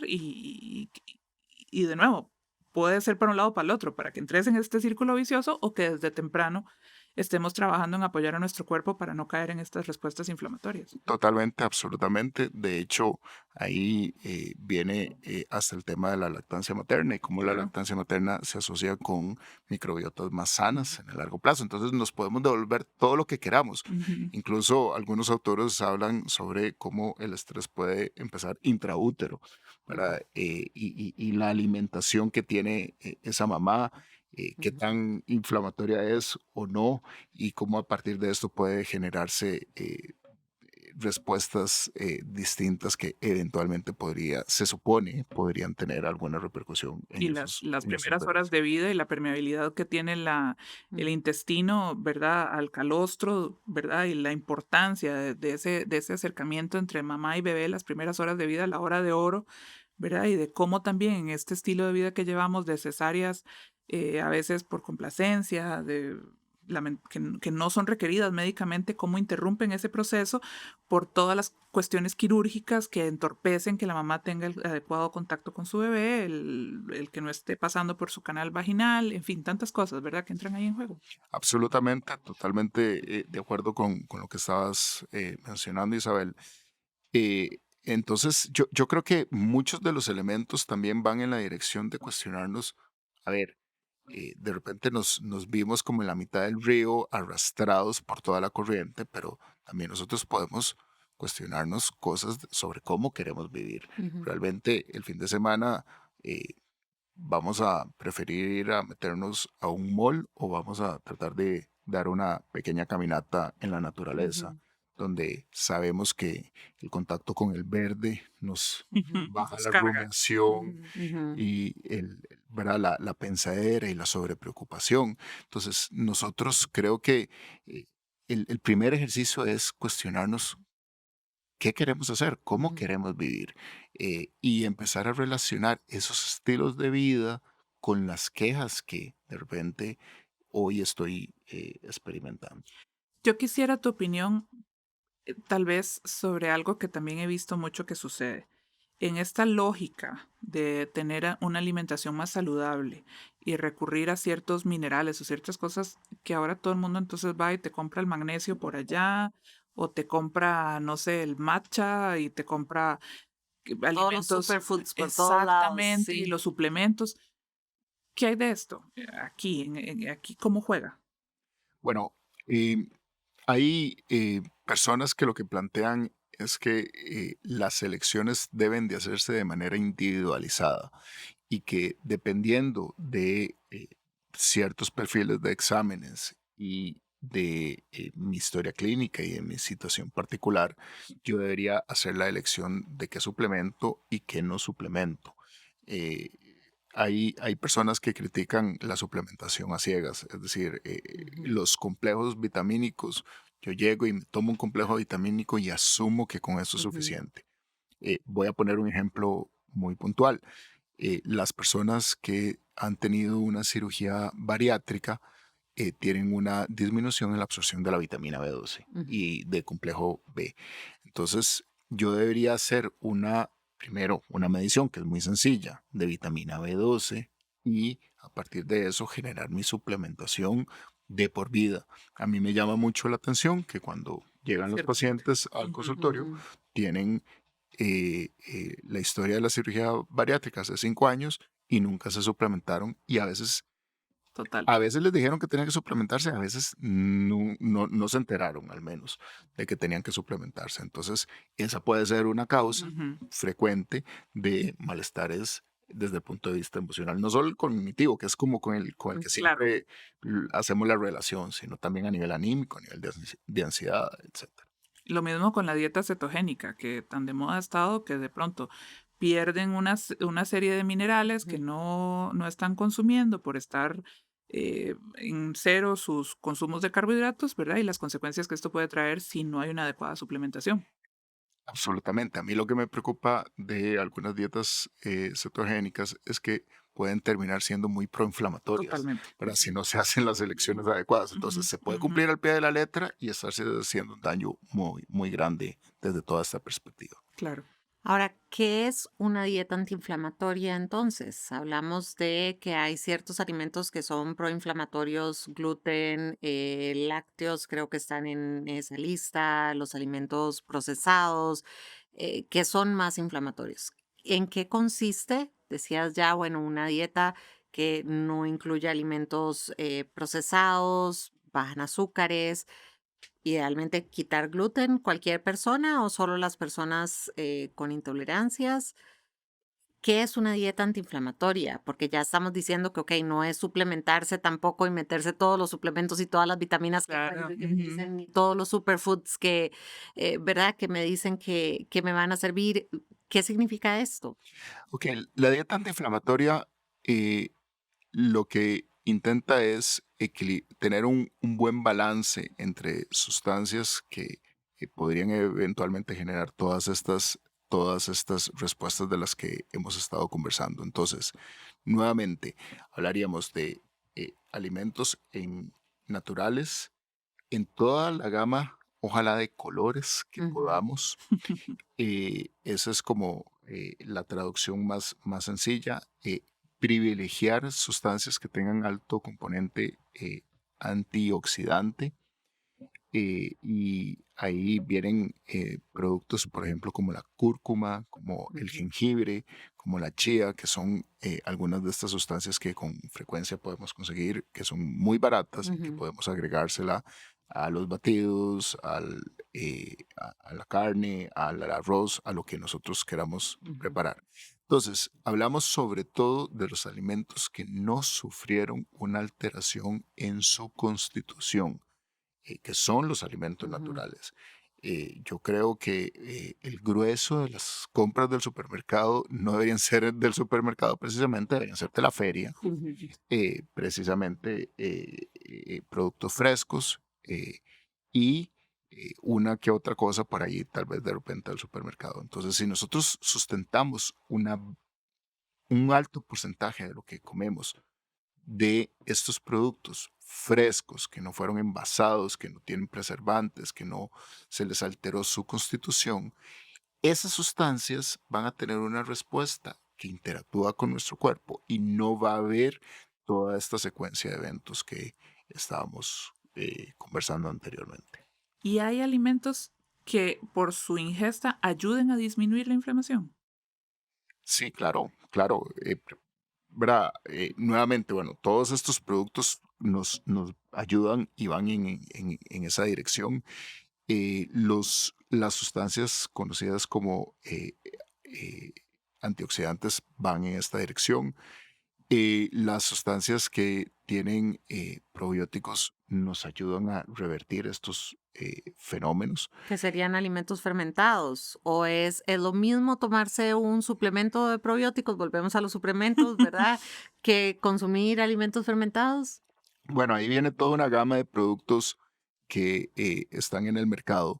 y de nuevo, puede ser para un lado o para el otro, para que entres en este círculo vicioso o que desde temprano estemos trabajando en apoyar a nuestro cuerpo para no caer en estas respuestas inflamatorias. Totalmente, absolutamente. De hecho, ahí viene hasta el tema de la lactancia materna y cómo la Claro. lactancia materna se asocia con microbiotas más sanas en el largo plazo. Entonces nos podemos devolver todo lo que queramos. Ujú. Incluso algunos autores hablan sobre cómo el estrés puede empezar intraútero, ujú, ¿verdad? Y la alimentación que tiene esa mamá, qué ujú. tan inflamatoria es o no, y cómo a partir de esto puede generarse respuestas distintas que eventualmente se supone, podrían tener alguna repercusión Y las en esos primeras horas bebés. de vida y la permeabilidad que tiene el Ujú, intestino, ¿verdad? Al calostro, ¿verdad? Y la importancia de ese acercamiento entre mamá y bebé, las primeras horas de vida, la hora de oro, ¿verdad? Y de cómo también en este estilo de vida que llevamos de cesáreas, a veces por complacencia, que no son requeridas médicamente, cómo interrumpen ese proceso por todas las cuestiones quirúrgicas que entorpecen que la mamá tenga el adecuado contacto con su bebé, el que no esté pasando por su canal vaginal, en fin, tantas cosas, ¿verdad? Que entran ahí en juego. Absolutamente, totalmente de acuerdo con lo que estabas mencionando, Isabel. Entonces, yo creo que muchos de los elementos también van en la dirección de cuestionarnos, a ver, de repente nos vimos como en la mitad del río, arrastrados por toda la corriente, pero también nosotros podemos cuestionarnos cosas sobre cómo queremos vivir. ujú, Realmente el fin de semana vamos a preferir ir a meternos a un mall o vamos a tratar de dar una pequeña caminata en la naturaleza, Ujú, donde sabemos que el contacto con el verde nos baja Nos la carga. rumiación Ujú. ujú, y ¿verdad? La pensadera y la sobrepreocupación. Entonces, nosotros creo que eh, el primer ejercicio es cuestionarnos qué queremos hacer, cómo ujú. queremos vivir, y empezar a relacionar esos estilos de vida con las quejas que de repente hoy estoy experimentando. Yo quisiera tu opinión, tal vez sobre algo que también he visto mucho que sucede. En esta lógica de tener una alimentación más saludable y recurrir a ciertos minerales o ciertas cosas que ahora todo el mundo entonces va y te compra el magnesio por allá o te compra, no sé, el matcha y te compra Todos los alimentos superfoods por todos lados, exactamente y sí. los suplementos. ¿Qué hay de esto? Aquí, aquí, ¿cómo juega? Bueno, eh, hay personas que lo que plantean es que las elecciones deben de hacerse de manera individualizada y que dependiendo de ciertos perfiles de exámenes y de mi historia clínica y de mi situación particular, yo debería hacer la elección de qué suplemento y qué no suplemento. Eh, hay personas que critican la suplementación a ciegas, es decir, Ujú, los complejos vitamínicos. Yo llego y me tomo un complejo vitamínico y asumo que con eso es ujú, suficiente. Voy a poner un ejemplo muy puntual. Las personas que han tenido una cirugía bariátrica tienen una disminución en la absorción de la vitamina B12 ujú, y de complejo B. Entonces, yo debería hacer primero, una medición que es muy sencilla de vitamina B12 y a partir de eso generar mi suplementación de por vida. A mí me llama mucho la atención que cuando llegan los Ciertamente. pacientes al Ujú. consultorio ujú. tienen la historia de la cirugía bariátrica hace 5 años y nunca se suplementaron y Total. a veces les dijeron que tenían que suplementarse, a veces no se enteraron al menos de que tenían que suplementarse. Entonces, esa puede ser una causa Ujú. frecuente de malestares desde el punto de vista emocional, no solo el cognitivo, que es como con el que Claro. siempre hacemos la relación, sino también a nivel anímico, a nivel de ansiedad, etcétera. Lo mismo con la dieta cetogénica, que tan de moda ha estado que de pronto pierden una serie de minerales que Ujú. no están consumiendo por estar en cero sus consumos de carbohidratos, ¿verdad? Y las consecuencias que esto puede traer si no hay una adecuada suplementación. Absolutamente. A mí lo que me preocupa de algunas dietas cetogénicas es que pueden terminar siendo muy proinflamatorias, Totalmente. ¿verdad? Si Ujú, no se hacen las elecciones adecuadas. ujú, Entonces se puede ujú. cumplir al pie de la letra y estarse haciendo un daño muy, muy grande desde toda esta perspectiva. Claro. Ahora, ¿qué es una dieta antiinflamatoria entonces? Hablamos de que hay ciertos alimentos que son proinflamatorios, gluten, lácteos, creo que están en esa lista, los alimentos procesados, que son más inflamatorios. ¿En qué consiste? Decías ya, bueno, una dieta que no incluye alimentos procesados, bajan azúcares. Idealmente quitar gluten, cualquier persona o solo las personas con intolerancias. ¿Qué es una dieta antiinflamatoria? Porque ya estamos diciendo que, ok, no es suplementarse tampoco y meterse todos los suplementos y todas las vitaminas que Claro. parece que me Ujú. dicen, y todos los superfoods que, ¿verdad? Que me dicen que me van a servir. ¿Qué significa esto? Ok, la dieta antiinflamatoria eh, lo que intenta es tener un buen balance entre sustancias que podrían eventualmente generar todas estas respuestas de las que hemos estado conversando. Entonces, nuevamente, hablaríamos de alimentos naturales en toda la gama, ojalá de colores que Ujú, podamos. Esa es como la traducción más sencilla. Privilegiar sustancias que tengan alto componente antioxidante y ahí vienen productos, por ejemplo, como la cúrcuma, como el ujú, jengibre, como la chía, que son algunas de estas sustancias que con frecuencia podemos conseguir, que son muy baratas y que ujú. podemos agregársela a los batidos, a la carne, al arroz, a lo que nosotros queramos preparar. Entonces, hablamos sobre todo de los alimentos que no sufrieron una alteración en su constitución, que son los alimentos naturales. Yo creo que el grueso de las compras del supermercado no deberían ser del supermercado precisamente, deberían ser de la feria, precisamente productos frescos y una que otra cosa por ahí, tal vez de repente del supermercado. Entonces, si nosotros sustentamos un alto porcentaje de lo que comemos de estos productos frescos, que no fueron envasados, que no tienen preservantes, que no se les alteró su constitución, esas sustancias van a tener una respuesta que interactúa con nuestro cuerpo y no va a haber toda esta secuencia de eventos que estábamos conversando anteriormente. ¿Y hay alimentos que por su ingesta ayuden a disminuir la inflamación? Sí, claro, claro. ¿Verdad? Nuevamente, bueno, todos estos productos nos ayudan y van en esa dirección. Las sustancias conocidas como antioxidantes van en esta dirección. Las sustancias que tienen probióticos nos ayudan a revertir estos fenómenos. Que serían alimentos fermentados. ¿O es lo mismo tomarse un suplemento de probióticos? Volvemos a los suplementos, ¿verdad? Que consumir alimentos fermentados. Bueno, ahí viene toda una gama de productos que están en el mercado.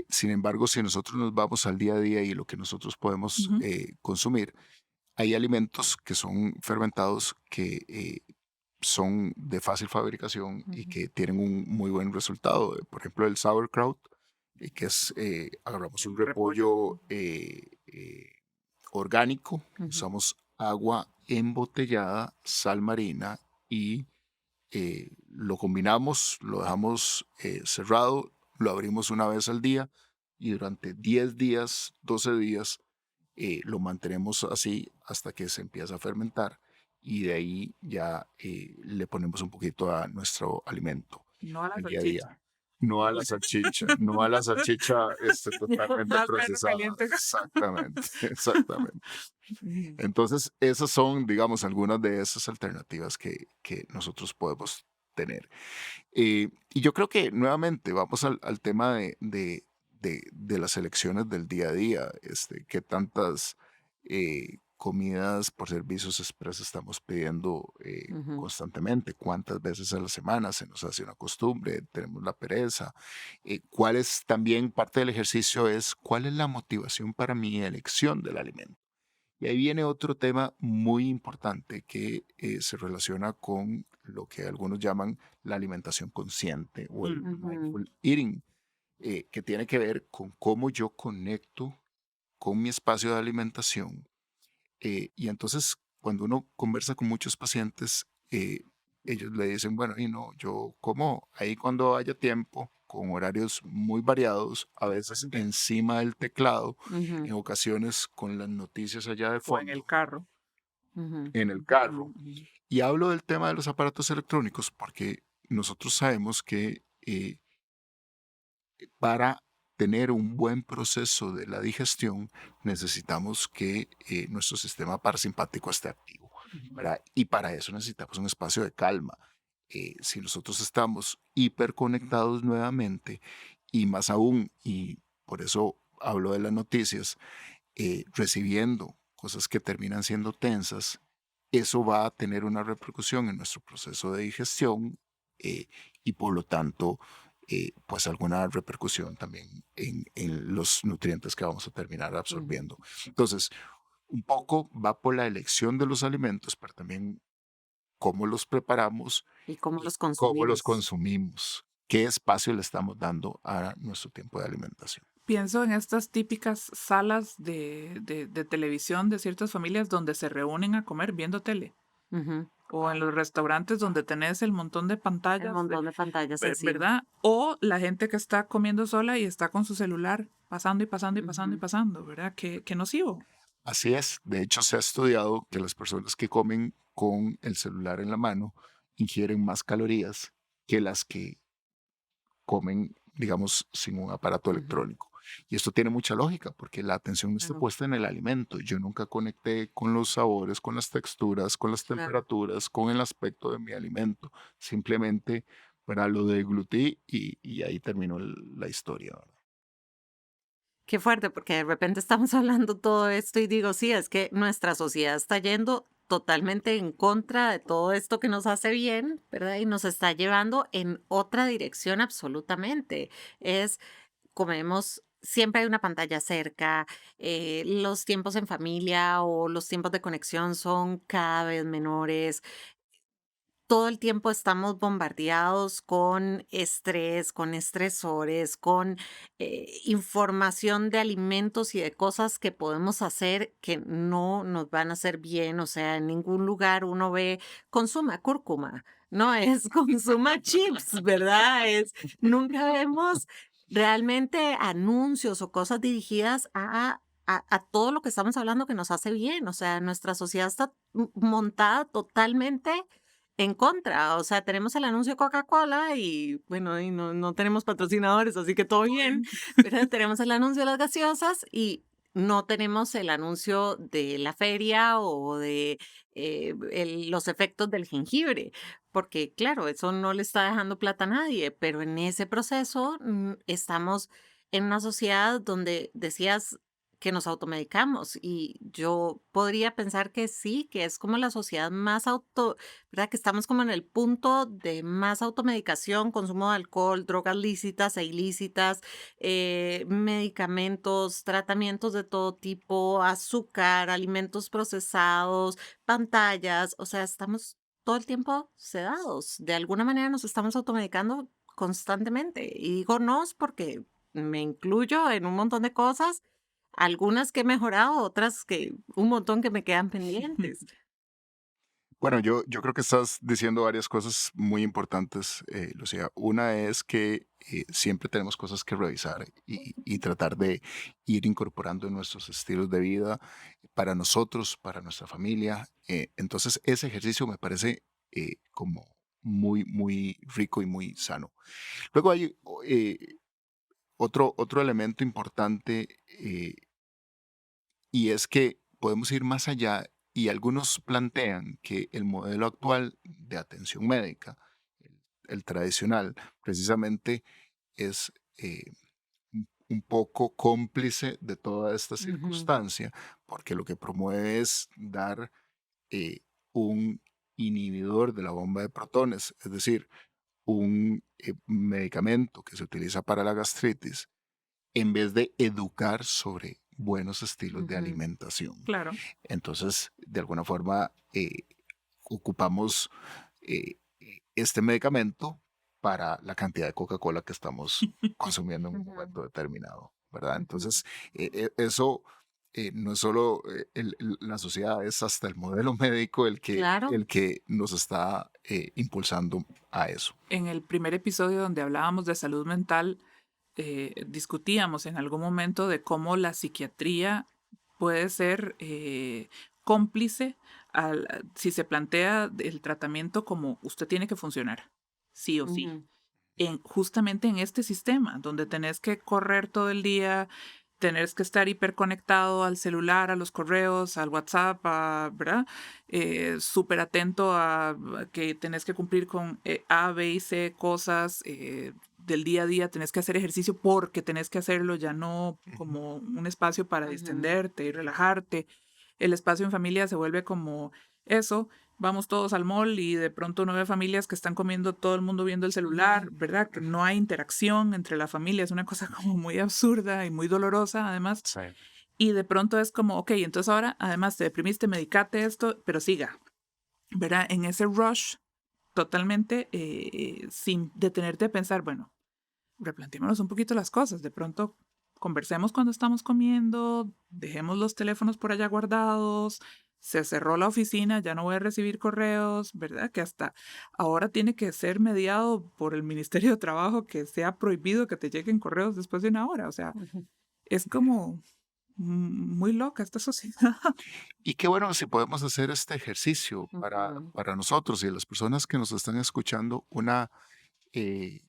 Sin embargo, si nosotros nos vamos al día a día y lo que nosotros podemos Ujú. consumir, hay alimentos que son fermentados que son de fácil fabricación y que tienen un muy buen resultado. Por ejemplo, el sauerkraut, que es, agarramos un El repollo. repollo orgánico, Ujú. usamos agua embotellada, sal marina y lo combinamos, lo dejamos cerrado, lo abrimos una vez al día y durante 10 días, 12 días, lo mantenemos así hasta que se empieza a fermentar y de ahí ya le ponemos un poquito a nuestro alimento No a la al día a día. salchicha. No a la salchicha, no a la salchicha totalmente Más perro procesada. caliente. Exactamente, exactamente. Ujú. Entonces, esas son, digamos, algunas de esas alternativas que nosotros podemos tener. Y yo creo que nuevamente vamos al tema de las elecciones del día a día, qué tantas comidas por servicios express estamos pidiendo Ujú. constantemente, cuántas veces a la semana se nos hace una costumbre, tenemos la pereza, cuál es también parte del ejercicio es cuál es la motivación para mi elección del alimento. Y ahí viene otro tema muy importante que se relaciona con lo que algunos llaman la alimentación consciente o el Mm. Ujú. mindful eating, que tiene que ver con cómo yo conecto con mi espacio de alimentación. Y entonces, cuando uno conversa con muchos pacientes, ellos le dicen, bueno, y no, yo como ahí cuando haya tiempo, con horarios muy variados, a veces encima del teclado, Ujú. en ocasiones con las noticias allá de O en el fondo, carro. Ujú. en el carro. Ujú. Y hablo del tema de los aparatos electrónicos porque nosotros sabemos que para tener un buen proceso de la digestión necesitamos que nuestro sistema parasimpático esté activo, ¿verdad? Y para eso necesitamos un espacio de calma. Si nosotros estamos hiperconectados nuevamente y más aún, y por eso hablo de las noticias, recibiendo cosas que terminan siendo tensas, eso va a tener una repercusión en nuestro proceso de digestión eh, y por lo tanto, pues alguna repercusión también en los nutrientes que vamos a terminar Ujú. absorbiendo. Entonces, un poco va por la elección de los alimentos, pero también cómo los preparamos ¿Y cómo y los cómo los consumimos? consumimos, qué espacio le estamos dando a nuestro tiempo de alimentación. Pienso en estas típicas salas de televisión de ciertas familias donde se reúnen a comer viendo tele. Ujú. O en los restaurantes donde tenés el montón de El pantallas, montón de pantallas encima. ¿verdad? O la gente que está comiendo sola y está con su celular pasando y pasando y pasando y Ujú. pasando, ¿verdad? Qué nocivo. Así es, de hecho se ha estudiado que las personas que comen con el celular en la mano ingieren más calorías que las que comen, digamos, sin un aparato electrónico. Y esto tiene mucha lógica porque la atención no está Claro, puesta en el alimento. Yo nunca conecté con los sabores, con las texturas, con las claro. temperaturas, con el aspecto de mi alimento. Simplemente, ¿verdad? Lo deglutí y ahí terminó la historia, ¿verdad? Qué fuerte, porque de repente estamos hablando todo esto y digo, sí, es que nuestra sociedad está yendo totalmente en contra de todo esto que nos hace bien, ¿verdad? Y nos está llevando en otra dirección absolutamente. Es, comemos, siempre hay una pantalla cerca, los tiempos en familia o los tiempos de conexión son cada vez menores, todo el tiempo estamos bombardeados con estrés, con estresores, con información de alimentos y de cosas que podemos hacer que no nos van a hacer bien. O sea, en ningún lugar uno ve consuma cúrcuma, no es consuma chips, ¿verdad? Es, nunca vemos realmente anuncios o cosas dirigidas a todo lo que estamos hablando que nos hace bien. O sea, nuestra sociedad está montada totalmente en contra, o sea, tenemos el anuncio de Coca-Cola y bueno, y no tenemos patrocinadores, así que todo bien, pero tenemos el anuncio de las gaseosas y no tenemos el anuncio de la feria o de los efectos del jengibre, porque claro, eso no le está dejando plata a nadie, pero en ese proceso estamos en una sociedad donde decías que nos automedicamos y yo podría pensar que sí, que es como la sociedad más ¿verdad? Que estamos como en el punto de más automedicación, consumo de alcohol, drogas lícitas e ilícitas, medicamentos, tratamientos de todo tipo, azúcar, alimentos procesados, pantallas, o sea, estamos todo el tiempo sedados. De alguna manera nos estamos automedicando constantemente. Y digo nos porque me incluyo en un montón de cosas, algunas que he mejorado, otras que un montón que me quedan pendientes. Bueno, yo creo que estás diciendo varias cosas muy importantes, Lucía. Una es que siempre tenemos cosas que revisar y tratar de ir incorporando en nuestros estilos de vida para nosotros, para nuestra familia. Entonces, ese ejercicio me parece como muy, muy rico y muy sano. Luego hay otro elemento importante y es que podemos ir más allá y algunos plantean que el modelo actual de atención médica, el tradicional, precisamente es un poco cómplice de toda esta Ujú, circunstancia, porque lo que promueve es dar eh, un inhibidor de la bomba de protones, es decir, un medicamento que se utiliza para la gastritis en vez de educar sobre buenos estilos de ujú. alimentación. Claro. Entonces, de alguna forma, ocupamos este medicamento para la cantidad de Coca-Cola que estamos consumiendo en un Ujú, momento determinado, ¿verdad? ujú. Entonces, eso no es solo la sociedad, es hasta el modelo médico Claro. el que nos está impulsando a eso. En el primer episodio donde hablábamos de salud mental, discutíamos en algún momento de cómo la psiquiatría puede ser cómplice si se plantea el tratamiento como usted tiene que funcionar, sí o sí. Ujú, Justamente en este sistema, donde tenés que correr todo el día, tenés que estar hiperconectado al celular, a los correos, al WhatsApp, ¿verdad? Súper atento a que tenés que cumplir con A, B y C cosas del día a día, tenés que hacer ejercicio porque tenés que hacerlo, ya no Ujú. como un espacio para ujú, distenderte y relajarte. El espacio en familia se vuelve como eso, vamos todos al mall y de pronto uno ve familias que están comiendo todo el mundo viendo el celular, ¿verdad? Que no hay interacción entre la familia, es una cosa como muy absurda y muy dolorosa además. Sí. Y de pronto es como, ok, entonces ahora además te deprimiste, medicate esto, pero siga, ¿verdad? En ese rush totalmente sin detenerte a pensar, bueno, replanteémonos un poquito las cosas, de pronto conversemos cuando estamos comiendo, dejemos los teléfonos por allá guardados, se cerró la oficina, ya no voy a recibir correos, ¿verdad? Que hasta ahora tiene que ser mediado por el Ministerio de Trabajo que sea prohibido que te lleguen correos después de una hora, o sea, ujú, es como muy loca esta sociedad. Y qué bueno si podemos hacer este ejercicio ujú. para nosotros y las personas que nos están escuchando, una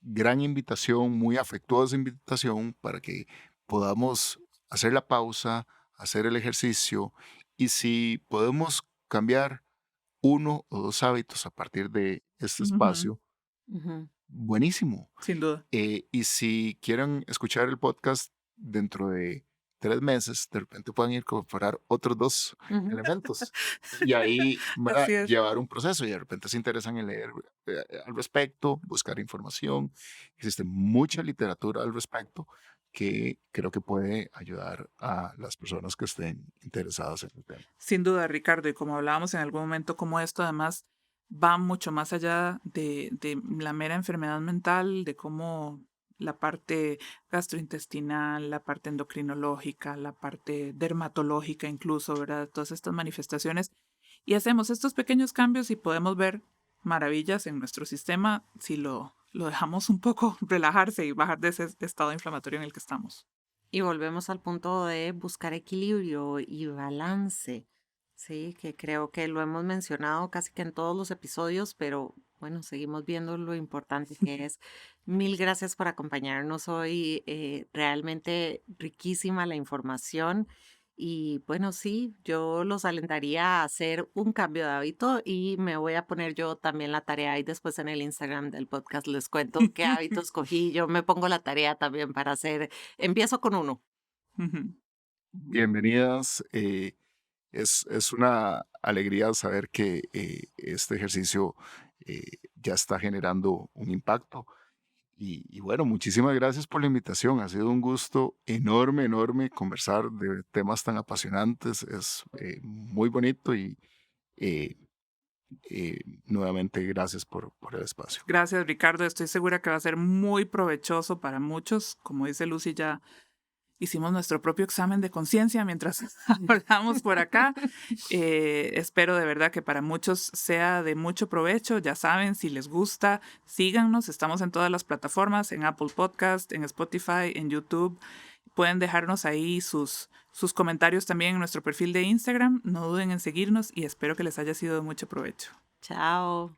gran invitación, muy afectuosa invitación para que podamos hacer la pausa, hacer el ejercicio y si podemos cambiar 1 o 2 hábitos a partir de este Ujú, espacio, Ujú. buenísimo. sin duda. Y si quieren escuchar el podcast dentro de 3 meses, de repente pueden incorporar otros 2 elementos y ahí, ¿verdad? Así es. Llevar un proceso y de repente se interesan en leer al respecto, buscar información. Existe mucha literatura al respecto que creo que puede ayudar a las personas que estén interesadas en el tema. Sin duda, Ricardo, y como hablábamos en algún momento, como esto además va mucho más allá de la mera enfermedad mental, de cómo la parte gastrointestinal, la parte endocrinológica, la parte dermatológica incluso, ¿verdad? Todas estas manifestaciones. Y hacemos estos pequeños cambios y podemos ver maravillas en nuestro sistema si lo dejamos un poco relajarse y bajar de ese estado inflamatorio en el que estamos. Y volvemos al punto de buscar equilibrio y balance, sí, que creo que lo hemos mencionado casi que en todos los episodios, pero bueno, seguimos viendo lo importante que es. Mil gracias por acompañarnos hoy. Realmente riquísima la información. Y bueno, sí, yo los alentaría a hacer un cambio de hábito y me voy a poner yo también la tarea y después en el Instagram del podcast les cuento qué hábitos cogí. Yo me pongo la tarea también para hacer. Empiezo con uno. Ujú. Bienvenidas. Es una alegría saber que este ejercicio ya está generando un impacto. Y bueno, muchísimas gracias por la invitación. Ha sido un gusto enorme, enorme conversar de temas tan apasionantes. Es muy bonito y eh, nuevamente gracias por el espacio. Gracias, Ricardo. Estoy segura que va a ser muy provechoso para muchos. Como dice Lucy, ya hicimos nuestro propio examen de conciencia mientras hablamos por acá. Espero de verdad que para muchos sea de mucho provecho. Ya saben, si les gusta, síganos. Estamos en todas las plataformas, en Apple Podcast, en Spotify, en YouTube. Pueden dejarnos ahí sus comentarios también en nuestro perfil de Instagram. No duden en seguirnos y espero que les haya sido de mucho provecho. Chao.